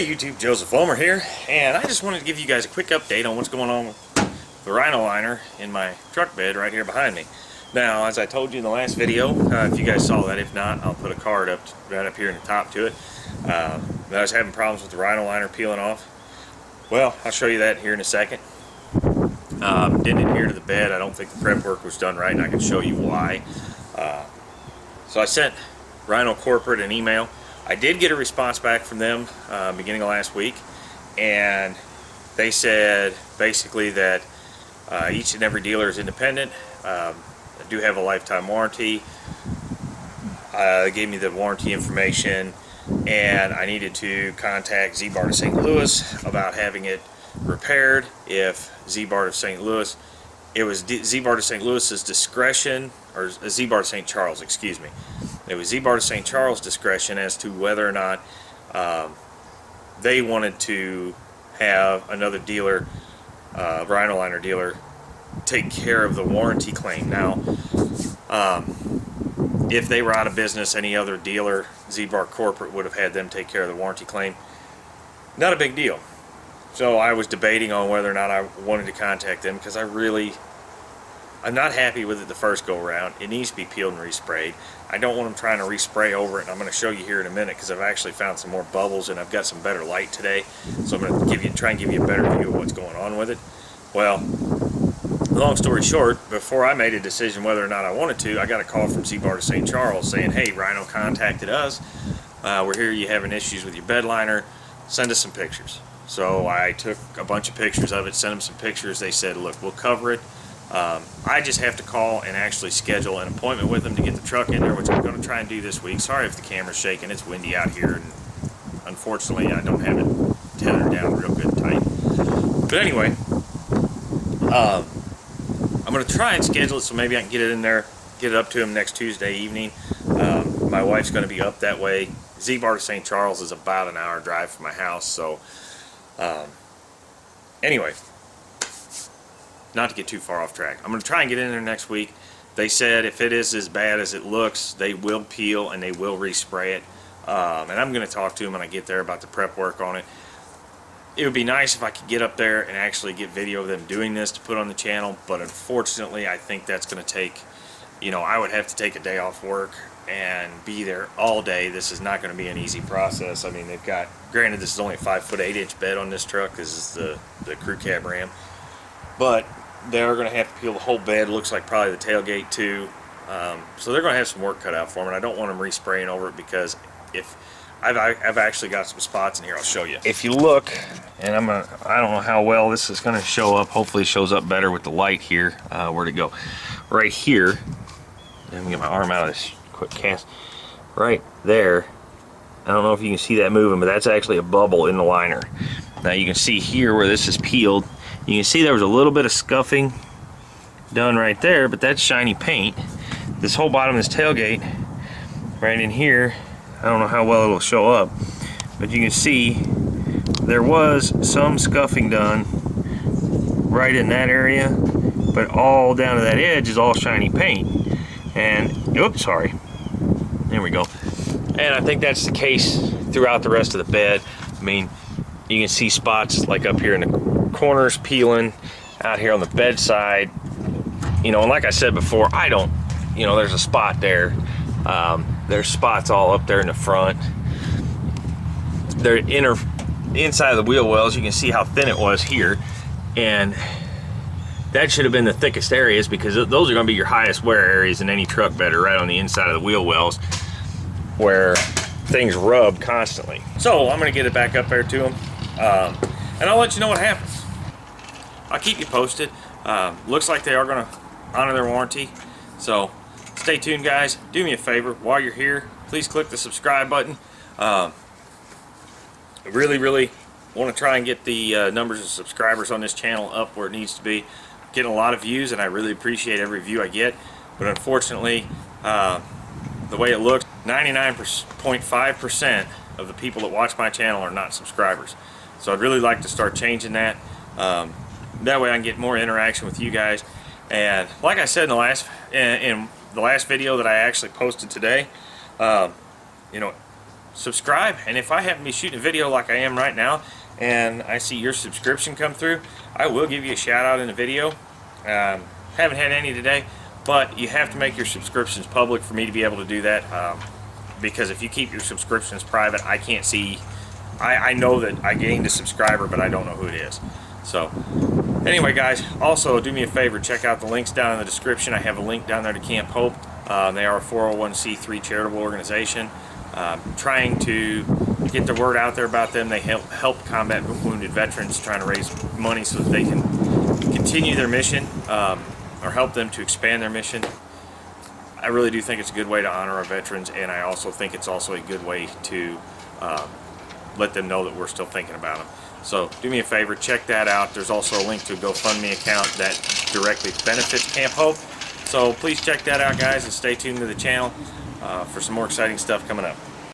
Hey YouTube, Joseph Ulmer here, and I just wanted to give you guys a quick update on what's going on with the Rhino Liner in my truck bed right here behind me. Now, as I told you in the last video, if you guys saw that, if not, I'll put a card right up here in the top to it. I was having problems with the Rhino Liner peeling off. Well, I'll show you that here in a second. Didn't adhere to the bed. I don't think the prep work was done right, and I can show you why. So I sent Rhino Corporate an email. I did get a response back from them beginning of last week, and they said basically that each and every dealer is independent. I do have a lifetime warranty. They gave me the warranty information, and I needed to contact Z-Bar to St. Louis about having it repaired. If Z-Bar to St. Louis, it was Z-Bar to St. Louis's discretion, or Z-Bar to St. Charles, excuse me. It was Z-Bar to St. Charles' discretion as to whether or not they wanted to have another dealer, Rhino Liner dealer, take care of the warranty claim. Now, if they were out of business, any other dealer, Z-Bar Corporate, would have had them take care of the warranty claim. Not a big deal. So I was debating on whether or not I wanted to contact them, because I'm not happy with it the first go around. It needs to be peeled and resprayed. I don't want them trying to respray over it, and I'm going to show you here in a minute, because I've actually found some more bubbles and I've got some better light today. So I'm going to try and give you a better view of what's going on with it. Well, long story short, before I made a decision whether or not I wanted to, I got a call from Z-Bar to St. Charles saying, hey, Rhino contacted us. We're here, you having issues with your bed liner. Send us some pictures. So I took a bunch of pictures of it, sent them some pictures. They said, look, we'll cover it. I just have to call and actually schedule an appointment with them to get the truck in there, which I'm going to try and do this week. Sorry if the camera's shaking. It's windy out here, and unfortunately I don't have it tethered down real good and tight. But anyway, I'm going to try and schedule it so maybe I can get it in there, get it up to them next Tuesday evening. My wife's going to be up that way. Z-Bar to St. Charles is about an hour drive from my house, so anyway, not to get too far off track, I'm going to try and get in there next week. They said if it is as bad as it looks, they will peel and they will respray it. And I'm going to talk to them when I get there about the prep work on it. It would be nice if I could get up there and actually get video of them doing this to put on the channel, but unfortunately I think that's going to take, I would have to take a day off work and be there all day. This is not going to be an easy process. I mean, they've got, granted this is only a 5'8" bed on this truck. This is the crew cab Ram, but they're going to have to peel the whole bed. Looks like probably the tailgate too. So they're going to have some work cut out for them, and I don't want them respraying over it, because if I've actually got some spots in here. I'll show you. If you look, and I don't know how well this is going to show up. Hopefully it shows up better with the light here. Where'd it go? Right here. Let me get my arm out of this quick cast. Right there. I don't know if you can see that moving, but that's actually a bubble in the liner. Now you can see here where this is peeled. You can see there was a little bit of scuffing done right there, but that's shiny paint. This whole bottom of this tailgate, right in here, I don't know how well it'll show up, but you can see there was some scuffing done right in that area, but all down to that edge is all shiny paint. And, oops, sorry. There we go. And I think that's the case throughout the rest of the bed. I mean, you can see spots like up here in the corners peeling, out here on the bedside, and like I said before, I don't, there's a spot there. There's spots all up there in the front. They're inside of the wheel wells. You can see how thin it was here, and that should have been the thickest areas, because those are going to be your highest wear areas in any truck bed, right on the inside of the wheel wells where things rub constantly. So I'm going to get it back up there to them, and I'll let you know what happens. I'll keep you posted. Looks like they are going to honor their warranty, so stay tuned, guys. Do me a favor, while you're here, please click the subscribe button. I really want to try and get the numbers of subscribers on this channel up where it needs to be. Getting a lot of views, and I really appreciate every view I get, but unfortunately, the way it looks, 99.5% of the people that watch my channel are not subscribers. So I'd really like to start changing that. That way I can get more interaction with you guys. And like I said in the last video that I actually posted today, subscribe. And if I happen to be shooting a video like I am right now, and I see your subscription come through, I will give you a shout out in the video. Haven't had any today, but you have to make your subscriptions public for me to be able to do that. Because if you keep your subscriptions private, I can't see. I know that I gained a subscriber, but I don't know who it is. So anyway, guys, also do me a favor, check out the links down in the description. I have a link down there to Camp Hope. They are a 401c3 charitable organization, trying to get the word out there about them. They help combat wounded veterans, trying to raise money so that they can continue their mission, or help them to expand their mission. I really do think it's a good way to honor our veterans, and I also think it's also a good way to let them know that we're still thinking about them. So do me a favor, check that out. There's also a link to a GoFundMe account that directly benefits Camp Hope. So please check that out, guys, and stay tuned to the channel for some more exciting stuff coming up.